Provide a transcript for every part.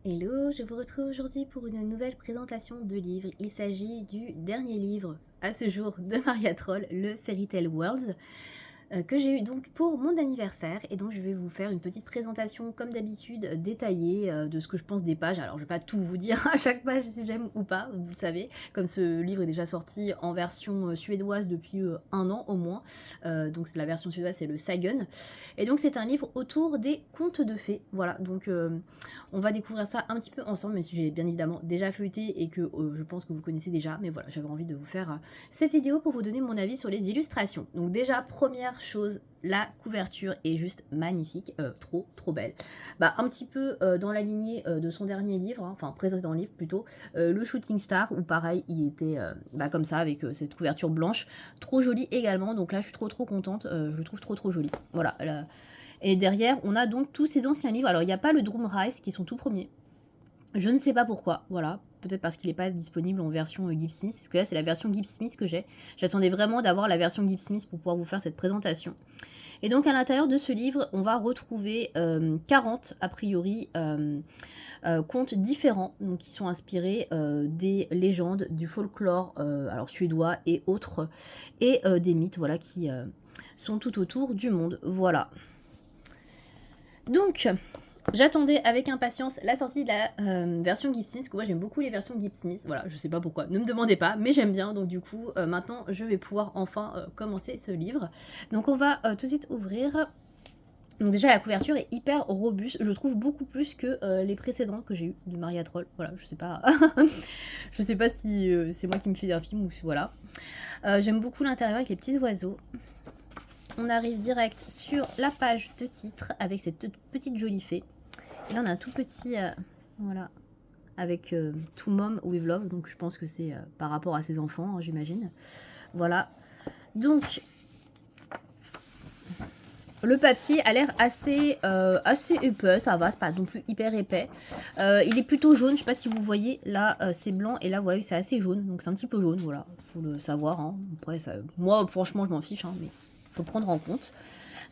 Hello, je vous retrouve aujourd'hui pour une nouvelle présentation de livre. Il s'agit du dernier livre à ce jour de Maria Troll, le Fairy Tale Worlds, que j'ai eu donc pour mon anniversaire, et donc je vais vous faire une petite présentation comme d'habitude détaillée de ce que je pense des pages. Alors je vais pas tout vous dire à chaque page si j'aime ou pas, vous le savez, comme ce livre est déjà sorti en version suédoise depuis un an au moins, donc la version suédoise c'est le Sagen, et donc c'est un livre autour des contes de fées, voilà, donc on va découvrir ça un petit peu ensemble, mais j'ai bien évidemment déjà feuilleté et que je pense que vous connaissez déjà, mais voilà, j'avais envie de vous faire cette vidéo pour vous donner mon avis sur les illustrations. Donc déjà, première chose, la couverture est juste magnifique, trop belle. Bah, un petit peu dans la lignée de son dernier livre, hein, enfin précédent livre plutôt, le Shooting Star, où pareil, il était comme ça, avec cette couverture blanche, trop jolie également, donc là je suis trop contente, je le trouve trop joli, voilà. Là. Et derrière, on a donc tous ces anciens livres, alors il n'y a pas le Drum Rise qui est son tout premier, je ne sais pas pourquoi, voilà. Peut-être parce qu'il n'est pas disponible en version Gibbs Smith, parce que là c'est la version Gibbs Smith que j'ai. J'attendais vraiment d'avoir la version Gibbs Smith pour pouvoir vous faire cette présentation. Et donc à l'intérieur de ce livre, on va retrouver 40 a priori contes différents, donc qui sont inspirés des légendes, du folklore alors suédois et autres, et des mythes, voilà, qui sont tout autour du monde. Voilà. Donc, j'attendais avec impatience la sortie de la version Gibbs Smith, parce que moi j'aime beaucoup les versions Gibbs Smith, voilà, je sais pas pourquoi, ne me demandez pas, mais j'aime bien, donc du coup, maintenant je vais pouvoir enfin commencer ce livre. Donc on va tout de suite ouvrir. Donc déjà la couverture est hyper robuste, je trouve beaucoup plus que les précédentes que j'ai eues de Maria Troll, voilà, je sais pas, je sais pas si c'est moi qui me fais un film ou si voilà. J'aime beaucoup l'intérieur avec les petits oiseaux. On arrive direct sur la page de titre avec cette petite jolie fée. Et là, on a un tout petit, voilà, avec To Mom with Love. Donc, je pense que c'est par rapport à ses enfants, hein, j'imagine. Voilà. Donc, le papier a l'air assez épais. Ça va, c'est pas non plus hyper épais. Il est plutôt jaune. Je sais pas si vous voyez. Là, c'est blanc. Et là, vous voyez, c'est assez jaune. Donc, c'est un petit peu jaune. Voilà. Faut le savoir. Hein. Après, ça, moi, franchement, je m'en fiche. Hein, mais faut le prendre en compte.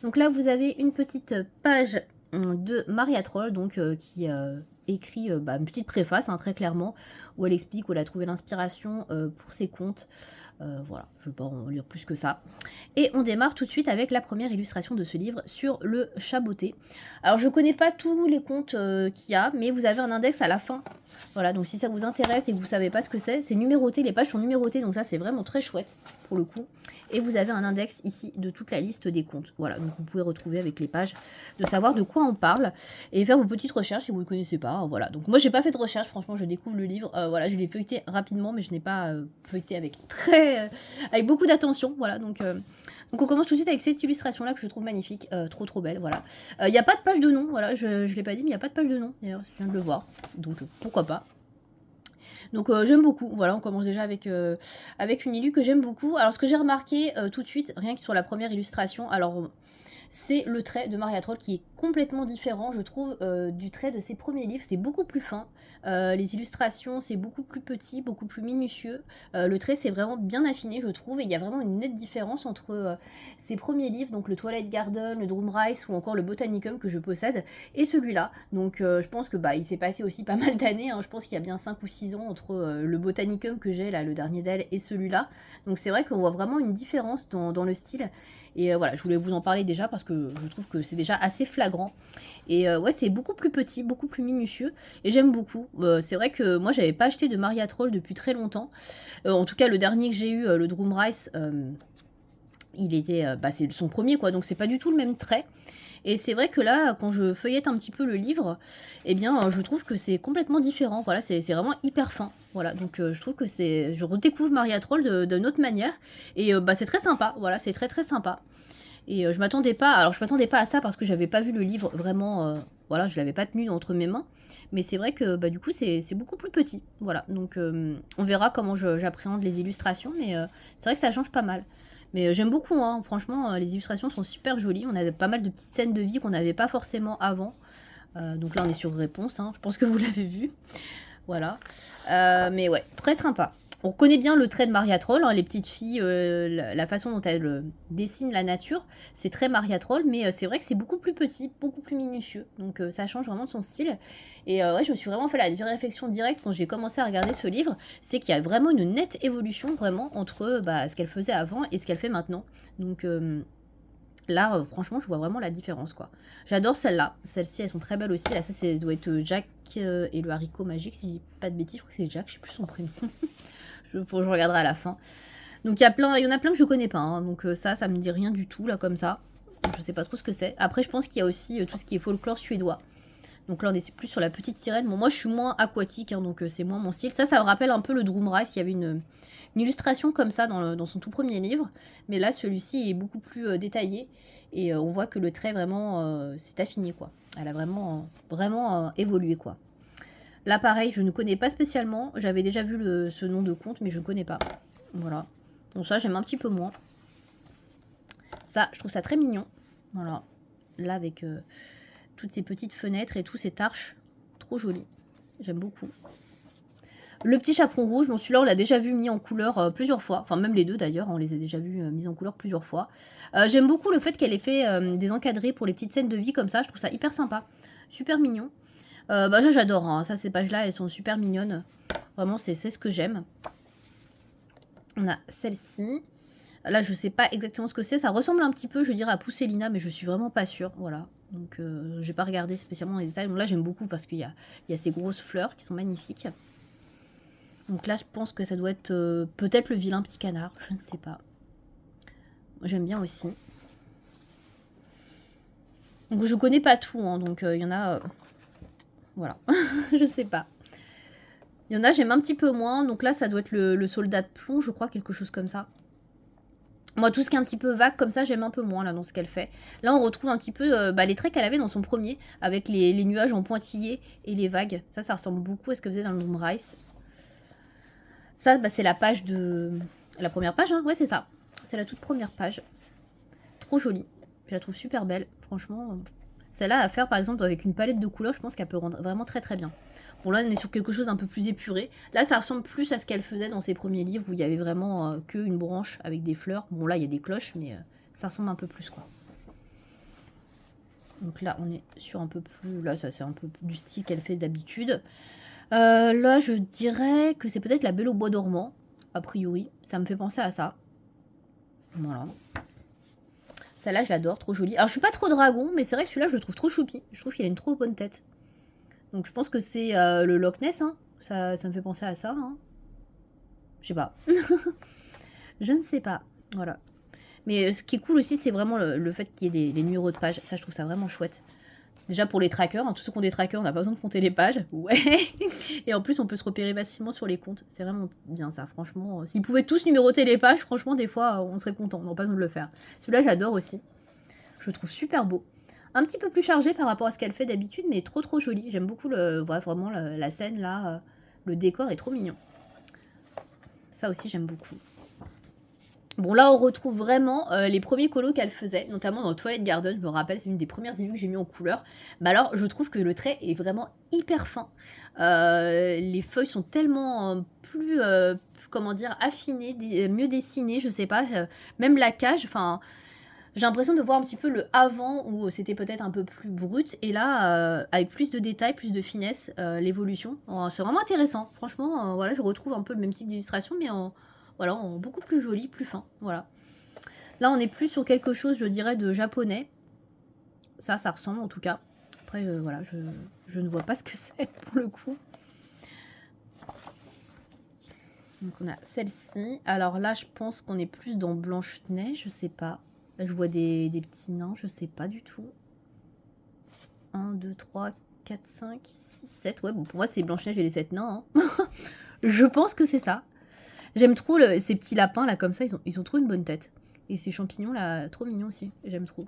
Donc là, vous avez une petite page de Maria Troll, donc qui écrit une petite préface, hein, très clairement, où elle explique où elle a trouvé l'inspiration pour ses contes. Voilà, je ne vais pas en lire plus que ça. Et on démarre tout de suite avec la première illustration de ce livre sur le chaboté. Alors, je ne connais pas tous les contes qu'il y a, mais vous avez un index à la fin. Voilà, donc si ça vous intéresse et que vous ne savez pas ce que c'est numéroté, les pages sont numérotées, donc ça c'est vraiment très chouette pour le coup. Et vous avez un index ici de toute la liste des contes. Voilà, donc vous pouvez retrouver avec les pages de savoir de quoi on parle et faire vos petites recherches si vous ne connaissez pas. Voilà, donc moi j'ai pas fait de recherche, franchement je découvre le livre. Voilà, je l'ai feuilleté rapidement, mais je n'ai pas feuilleté avec avec beaucoup d'attention. Voilà, donc on commence tout de suite avec cette illustration là que je trouve magnifique, trop belle. Voilà, il n'y a pas de page de nom. Voilà, je l'ai pas dit, mais il n'y a pas de page de nom. D'ailleurs, je viens de le voir, donc pourquoi pas. Donc j'aime beaucoup, voilà, on commence déjà avec une illu que j'aime beaucoup. Alors ce que j'ai remarqué tout de suite, rien que sur la première illustration, alors c'est le trait de Maria Troll qui est complètement différent, je trouve, du trait de ses premiers livres. C'est beaucoup plus fin, les illustrations c'est beaucoup plus petit, beaucoup plus minutieux. Le trait c'est vraiment bien affiné, je trouve, et il y a vraiment une nette différence entre ses premiers livres, donc le Twilight Garden, le Drum Rise ou encore le Botanicum que je possède, et celui-là. Donc je pense que il s'est passé aussi pas mal d'années, hein. Je pense qu'il y a bien 5 ou 6 ans entre le Botanicum que j'ai là, le dernier d'elle, et celui-là. Donc c'est vrai qu'on voit vraiment une différence dans le style. Et voilà, je voulais vous en parler déjà parce que je trouve que c'est déjà assez flagrant. Et ouais, c'est beaucoup plus petit, beaucoup plus minutieux. Et j'aime beaucoup. C'est vrai que moi, j'avais pas acheté de Maria Troll depuis très longtemps. En tout cas, le dernier que j'ai eu, le Drum Rice, il était, c'est son premier, quoi. Donc c'est pas du tout le même trait. Et c'est vrai que là, quand je feuillette un petit peu le livre, eh bien, je trouve que c'est complètement différent. Voilà, c'est vraiment hyper fin. Voilà, donc je trouve que je redécouvre Maria Troll d'une autre manière. Et c'est très sympa. Voilà, c'est très sympa. Et je m'attendais pas, alors je m'attendais pas à ça parce que j'avais pas vu le livre vraiment, voilà, je l'avais pas tenu entre mes mains. Mais c'est vrai que du coup c'est beaucoup plus petit. Voilà, donc on verra comment j'appréhende les illustrations, mais c'est vrai que ça change pas mal. Mais j'aime beaucoup, hein, franchement, les illustrations sont super jolies. On a pas mal de petites scènes de vie qu'on n'avait pas forcément avant. Donc là on est sur réponse, hein, je pense que vous l'avez vu. Voilà. Mais ouais, très sympa. On reconnaît bien le trait de Maria Troll, hein, les petites filles, la façon dont elles dessinent la nature, c'est très Maria Troll, mais c'est vrai que c'est beaucoup plus petit, beaucoup plus minutieux, donc ça change vraiment de son style. Et ouais, je me suis vraiment fait la réflexion directe quand j'ai commencé à regarder ce livre, c'est qu'il y a vraiment une nette évolution vraiment entre bah, ce qu'elle faisait avant et ce qu'elle fait maintenant. Donc là, franchement, je vois vraiment la différence, quoi. J'adore celle-là. Celles-ci, elles sont très belles aussi. Là, ça doit être Jack et le haricot magique, si je dis pas de bêtises. Je crois que c'est Jack, je sais plus son prénom. Faut que je regarderai à la fin. Donc il y en a plein que je connais pas, hein. Donc ça me dit rien du tout, là, comme ça. Donc, je sais pas trop ce que c'est. Après, je pense qu'il y a aussi tout ce qui est folklore suédois. Donc là, on est plus sur la petite sirène. Bon, moi, je suis moins aquatique, hein, donc c'est moins mon style. Ça me rappelle un peu le Droomrise. Il y avait une illustration comme ça dans son tout premier livre. Mais là, celui-ci est beaucoup plus détaillé. Et on voit que le trait, vraiment, s'est affiné, quoi. Elle a vraiment évolué, quoi. Là, pareil, je ne connais pas spécialement. J'avais déjà vu ce nom de conte, mais je ne connais pas. Voilà. Donc ça, j'aime un petit peu moins. Ça, je trouve ça très mignon. Voilà. Là, avec toutes ces petites fenêtres et tous ces arches. Trop joli. J'aime beaucoup. Le petit chaperon rouge, bon celui-là on l'a déjà vu mis en couleur plusieurs fois, enfin même les deux d'ailleurs, on les a déjà vus mis en couleur plusieurs fois. J'aime beaucoup le fait qu'elle ait fait des encadrés pour les petites scènes de vie comme ça, je trouve ça hyper sympa, super mignon. Bah ça j'adore, hein. Ça ces pages-là elles sont super mignonnes, vraiment c'est ce que j'aime. On a celle-ci, là je sais pas exactement ce que c'est, ça ressemble un petit peu je dirais à Pousselina mais je suis vraiment pas sûre, voilà. Donc j'ai pas regardé spécialement les détails, donc là j'aime beaucoup parce qu'il y a ces grosses fleurs qui sont magnifiques. Donc là, je pense que ça doit être peut-être le vilain petit canard. Je ne sais pas. Moi, j'aime bien aussi. Donc je connais pas tout. Hein, donc il y en a... voilà. Je sais pas. Il y en a, j'aime un petit peu moins. Donc là, ça doit être le soldat de plomb, je crois. Quelque chose comme ça. Moi, tout ce qui est un petit peu vague comme ça, j'aime un peu moins là dans ce qu'elle fait. Là, on retrouve un petit peu les traits qu'elle avait dans son premier. Avec les nuages en pointillés et les vagues. Ça ressemble beaucoup à ce que faisait dans le Droomrise. Ça, bah, c'est la page de... La première page, hein. Ouais, c'est ça. C'est la toute première page. Trop jolie. Je la trouve super belle. Franchement, celle-là à faire par exemple avec une palette de couleurs, je pense qu'elle peut rendre vraiment très très bien. Bon là, on est sur quelque chose d'un peu plus épuré. Là, ça ressemble plus à ce qu'elle faisait dans ses premiers livres où il y avait vraiment qu'une branche avec des fleurs. Bon là, il y a des cloches, mais ça ressemble un peu plus quoi. Donc là, on est sur un peu plus... Là, ça c'est un peu du style qu'elle fait d'habitude. Là, je dirais que c'est peut-être la Belle au bois dormant, a priori. Ça me fait penser à ça. Voilà. Celle-là, je l'adore, trop jolie. Alors, je suis pas trop dragon, mais c'est vrai que celui-là, je le trouve trop choupi. Je trouve qu'il a une trop bonne tête. Donc, je pense que c'est le Loch Ness. Hein. Ça me fait penser à ça. Hein. Je sais pas. Je ne sais pas. Voilà. Mais ce qui est cool aussi, c'est vraiment le fait qu'il y ait les numéros de page. Ça, je trouve ça vraiment chouette. Déjà pour les trackers, hein, tous ceux qui ont des trackers, on n'a pas besoin de compter les pages. Ouais. Et en plus, on peut se repérer facilement sur les comptes. C'est vraiment bien ça, franchement. S'ils pouvaient tous numéroter les pages, franchement, des fois, on serait content. On n'aurait pas besoin de le faire. Celui-là, j'adore aussi. Je le trouve super beau. Un petit peu plus chargé par rapport à ce qu'elle fait d'habitude, mais trop trop joli. J'aime beaucoup vraiment la scène là. Le décor est trop mignon. Ça aussi, j'aime beaucoup. Bon, là, on retrouve vraiment les premiers colos qu'elle faisait, notamment dans Twilight Garden. Je me rappelle, c'est une des premières images que j'ai mis en couleur. Bah alors, je trouve que le trait est vraiment hyper fin. Les feuilles sont tellement plus, comment dire, affinées, mieux dessinées, je sais pas. Même la cage, enfin, j'ai l'impression de voir un petit peu le avant où c'était peut-être un peu plus brut. Et là, avec plus de détails, plus de finesse, l'évolution. C'est vraiment intéressant. Franchement, voilà, je retrouve un peu le même type d'illustration, mais voilà, beaucoup plus joli, plus fin, voilà. Là, on est plus sur quelque chose, je dirais, de japonais. Ça ressemble en tout cas. Après, voilà, je ne vois pas ce que c'est pour le coup. Donc, on a celle-ci. Alors là, je pense qu'on est plus dans Blanche-Neige, je sais pas. Là, je vois des petits nains, je sais pas du tout. 1, 2, 3, 4, 5, 6, 7. Ouais, bon, pour moi, c'est Blanche-Neige et les 7 nains. Hein. Je pense que c'est ça. J'aime trop ces petits lapins là comme ça, ils ont trop une bonne tête. Et ces champignons là, trop mignons aussi, j'aime trop.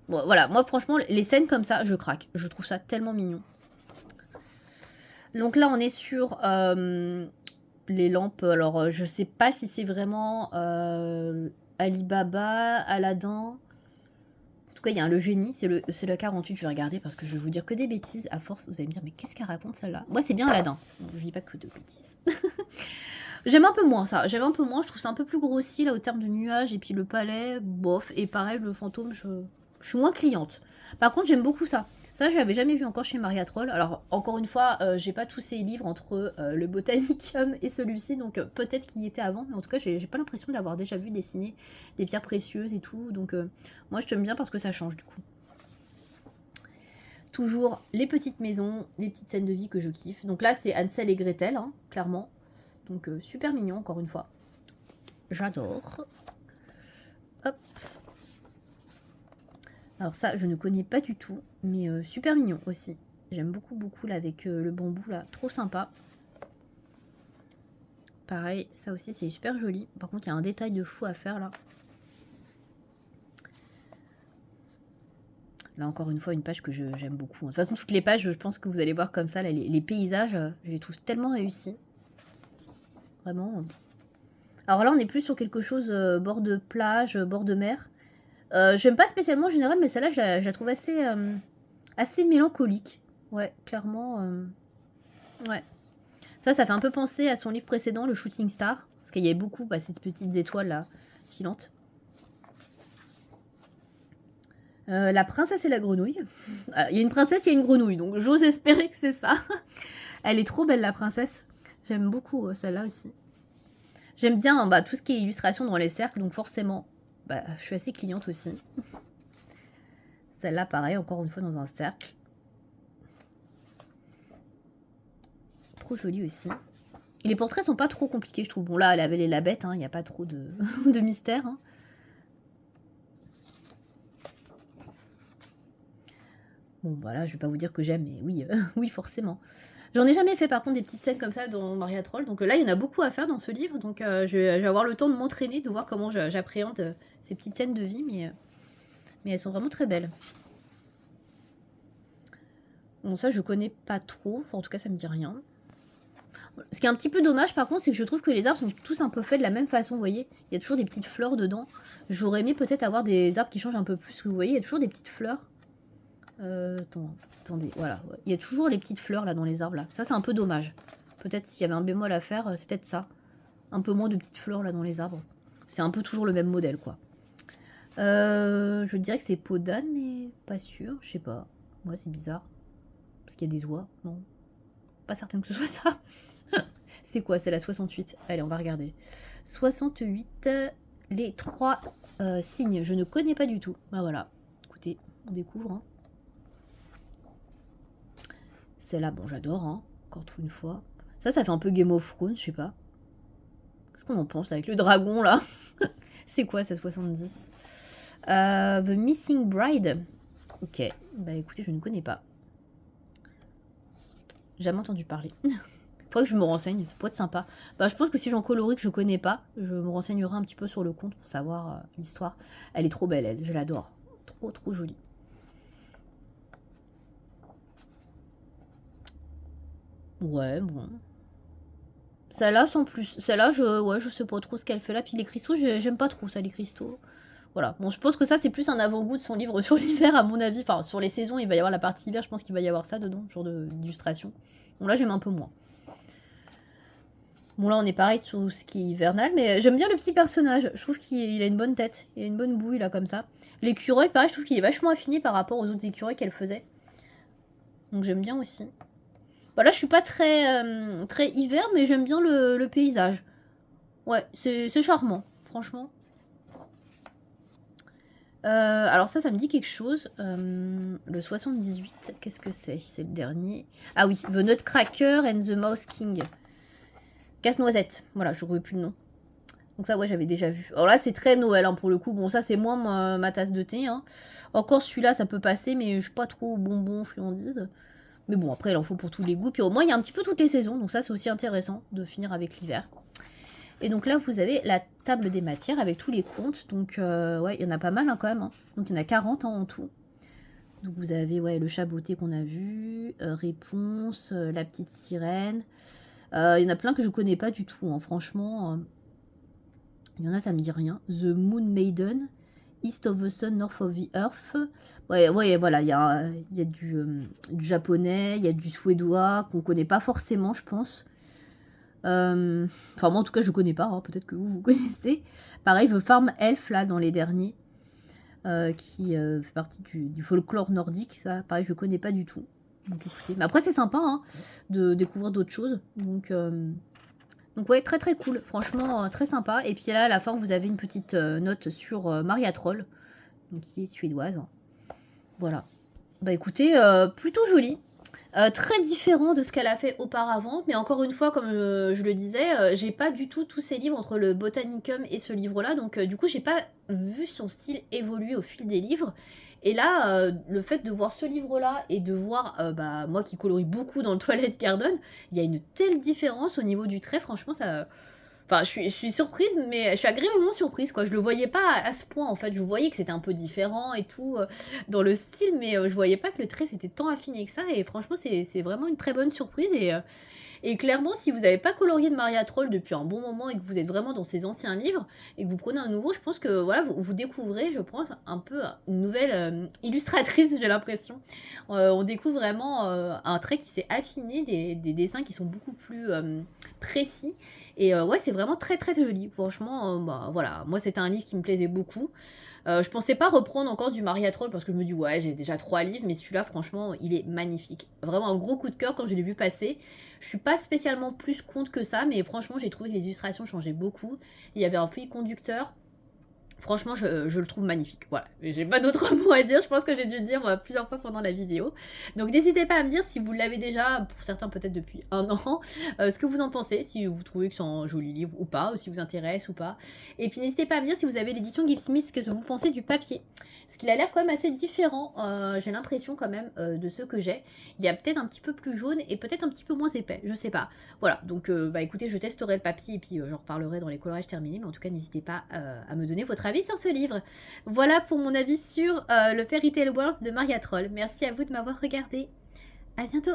Bon voilà, moi franchement, les scènes comme ça, je craque. Je trouve ça tellement mignon. Donc là, on est sur les lampes. Alors, je sais pas si c'est vraiment Alibaba, Aladdin. En tout cas, il y a le génie, c'est le 48, je vais regarder parce que je vais vous dire que des bêtises. À force, vous allez me dire, mais qu'est-ce qu'elle raconte celle-là? Moi, c'est bien Aladdin. Donc, je dis pas que de bêtises. J'aime un peu moins ça, j'aime un peu moins, je trouve ça un peu plus grossi là au terme de nuages et puis le palais, bof, et pareil le fantôme, je suis moins cliente. Par contre j'aime beaucoup ça. Ça je l'avais jamais vu encore chez Maria Troll. Alors encore une fois, j'ai pas tous ces livres entre le Botanicum et celui-ci, donc peut-être qu'il y était avant, mais en tout cas j'ai pas l'impression de l'avoir déjà vu dessiner des pierres précieuses et tout, donc moi je t'aime bien parce que ça change du coup. Toujours les petites maisons, les petites scènes de vie que je kiffe. Donc là c'est Hansel et Gretel, hein, clairement. Donc super mignon encore une fois. J'adore. Hop. Alors ça, je ne connais pas du tout, mais super mignon aussi. J'aime beaucoup, beaucoup là avec le bambou là. Trop sympa. Pareil, ça aussi c'est super joli. Par contre, il y a un détail de fou à faire là. Là encore une fois, une page que j'aime beaucoup. De toute façon, toutes les pages, je pense que vous allez voir comme ça. Là, les paysages, je les trouve tellement réussis. Vraiment. Alors là, on est plus sur quelque chose bord de plage, bord de mer. J'aime pas spécialement en général, mais celle-là, je la trouve assez, assez mélancolique. Ouais, clairement. Ouais. Ça fait un peu penser à son livre précédent, le Shooting Star. Parce qu'il y avait beaucoup, bah, ces petites étoiles là, filantes. La princesse et la grenouille. Il y a une princesse, il y a une grenouille, donc j'ose espérer que c'est ça. Elle est trop belle, la princesse. J'aime beaucoup celle-là aussi. J'aime bien bah, tout ce qui est illustration dans les cercles, donc forcément, bah, je suis assez cliente aussi. Celle-là, pareil, encore une fois dans un cercle. Trop jolie aussi. Et les portraits sont pas trop compliqués, je trouve. Bon, là, la belle et la bête, il n'y a pas trop de, de mystère. Hein. Bon, voilà, je vais pas vous dire que j'aime, mais oui, oui, forcément. J'en ai jamais fait, par contre, des petites scènes comme ça dans Maria Troll. Donc là, il y en a beaucoup à faire dans ce livre. Donc je vais avoir le temps de m'entraîner, de voir comment j'appréhende ces petites scènes de vie. Mais elles sont vraiment très belles. Bon, ça, je connais pas trop. Enfin, en tout cas, ça me dit rien. Ce qui est un petit peu dommage, par contre, c'est que je trouve que les arbres sont tous un peu faits de la même façon, vous voyez. Il y a toujours des petites fleurs dedans. J'aurais aimé peut-être avoir des arbres qui changent un peu plus. Vous voyez, il y a toujours des petites fleurs. Attendez, voilà. Il y a toujours les petites fleurs, là, dans les arbres, là. Ça, c'est un peu dommage. Peut-être s'il y avait un bémol à faire, c'est peut-être ça. Un peu moins de petites fleurs, là, dans les arbres. C'est un peu toujours le même modèle, quoi. Je dirais que c'est peau d'âne, mais pas sûr. Je sais pas. Moi, c'est bizarre. Parce qu'il y a des oies. Non. Pas certaine que ce soit ça. C'est quoi? C'est la 68. Allez, on va regarder. 68, les 3 signes. Je ne connais pas du tout. Bah voilà. Écoutez, on découvre. Hein. Celle-là, bon, j'adore. Hein. Encore une fois. Ça fait un peu Game of Thrones, je sais pas. Qu'est-ce qu'on en pense avec le dragon, là? C'est quoi, cette 70? The Missing Bride. Ok. Bah écoutez, je ne connais pas. Jamais entendu parler. Faudrait que je me renseigne, ça pourrait être sympa. Bah, je pense que si j'en colorie que je connais pas, je me renseignerai un petit peu sur le compte pour savoir l'histoire. Elle est trop belle, elle, je l'adore. Trop, trop jolie. Ouais, bon. Celle-là, sans plus. Celle-là, je sais pas trop ce qu'elle fait là. Puis les cristaux, j'aime pas trop ça, les cristaux. Voilà. Bon, je pense que ça, c'est plus un avant-goût de son livre sur l'hiver, à mon avis. Enfin, sur les saisons, il va y avoir la partie hiver, je pense qu'il va y avoir ça dedans, genre d'illustration. Bon, là, j'aime un peu moins. Bon, là, on est pareil sur ce qui est hivernal, mais j'aime bien le petit personnage. Je trouve qu'il a une bonne tête. Il a une bonne bouille, là, comme ça. L'écureuil, pareil, je trouve qu'il est vachement affiné par rapport aux autres écureuils qu'elle faisait. Donc, j'aime bien aussi. Bah, là, je suis pas très, très hiver, mais j'aime bien le paysage. Ouais, c'est charmant, franchement. Alors ça me dit quelque chose. Le 78, qu'est-ce que c'est? C'est le dernier. Ah oui, The Nutcracker and the Mouse King. Casse-noisette. Voilà, je ne trouvais plus le nom. Donc ça, ouais, j'avais déjà vu. Alors là, c'est très Noël, hein, pour le coup. Bon, ça, c'est moins ma tasse de thé. Hein. Encore celui-là, ça peut passer, mais je suis pas trop bonbon, friandise. Mais bon, après, il en faut pour tous les goûts. Puis au moins, il y a un petit peu toutes les saisons. Donc ça, c'est aussi intéressant de finir avec l'hiver. Et donc là, vous avez la table des matières avec tous les comptes. Donc, ouais, il y en a pas mal, hein, quand même. Hein. Donc, il y en a 40 hein, en tout. Donc, vous avez, ouais, le chat beauté qu'on a vu. Réponse, la petite sirène. Il y en a plein que je connais pas du tout, hein, franchement. Il y en a, ça me dit rien. The Moon Maiden, East of the Sun, North of the Earth. Ouais, ouais voilà, il y a du japonais, il y a du suédois qu'on connaît pas forcément, je pense. Enfin moi en tout cas je connais pas, hein, peut-être que vous connaissez. Pareil, The Farm Elf là dans les derniers, qui, fait partie du folklore nordique. Ça pareil je connais pas du tout. Donc écoutez, mais après c'est sympa, hein, de découvrir d'autres choses. Donc ouais, très très cool, franchement, très sympa. Et puis là à la fin vous avez une petite, note sur, Maria Troll, donc qui est suédoise. Voilà. Bah écoutez, plutôt joli. Très différent de ce qu'elle a fait auparavant, mais encore une fois, comme, je le disais, j'ai pas du tout tous ces livres entre le Botanicum et ce livre-là, donc du coup, j'ai pas vu son style évoluer au fil des livres. Et là, le fait de voir ce livre-là et de voir, bah, moi qui colorie beaucoup dans le Twilight Garden, il y a une telle différence au niveau du trait, franchement, ça enfin, je suis surprise, mais je suis agréablement surprise, quoi. Je le voyais pas à ce point, en fait. Je voyais que c'était un peu différent et tout, dans le style, mais je voyais pas que le trait s'était tant affiné que ça. Et franchement, c'est vraiment une très bonne surprise. Et clairement, si vous n'avez pas colorié de Maria Troll depuis un bon moment et que vous êtes vraiment dans ces anciens livres et que vous prenez un nouveau, je pense que voilà, vous découvrez, je pense, un peu une nouvelle illustratrice, j'ai l'impression. On découvre vraiment un trait qui s'est affiné, des dessins qui sont beaucoup plus précis. Et ouais, c'est vraiment très très joli. Franchement, bah, voilà, moi c'était un livre qui me plaisait beaucoup. Je pensais pas reprendre encore du Maria Troll parce que je me dis ouais, j'ai déjà 3 livres, mais celui-là, franchement, il est magnifique. Vraiment un gros coup de cœur quand je l'ai vu passer. Je suis pas spécialement plus contre que ça, mais franchement, j'ai trouvé que les illustrations changeaient beaucoup. Il y avait un fil conducteur. Franchement, je le trouve magnifique. Voilà, j'ai pas d'autres mots à dire. Je pense que j'ai dû le dire plusieurs fois pendant la vidéo. Donc n'hésitez pas à me dire si vous l'avez déjà, pour certains peut-être depuis un an, ce que vous en pensez, si vous trouvez que c'est un joli livre ou pas, ou si vous intéresse ou pas. Et puis n'hésitez pas à me dire si vous avez l'édition Gibbs Smith, ce que vous pensez du papier. Parce qu'il a l'air quand même assez différent, j'ai l'impression quand même, de ceux que j'ai. Il y a peut-être un petit peu plus jaune et peut-être un petit peu moins épais, je sais pas. Voilà, donc bah écoutez, je testerai le papier et puis j'en reparlerai dans les coloriages terminés. Mais en tout cas, n'hésitez pas à me donner votre avis sur ce livre. Voilà pour mon avis sur le Fairy Tail Worlds de Maria Troll. Merci à vous de m'avoir regardé. À bientôt.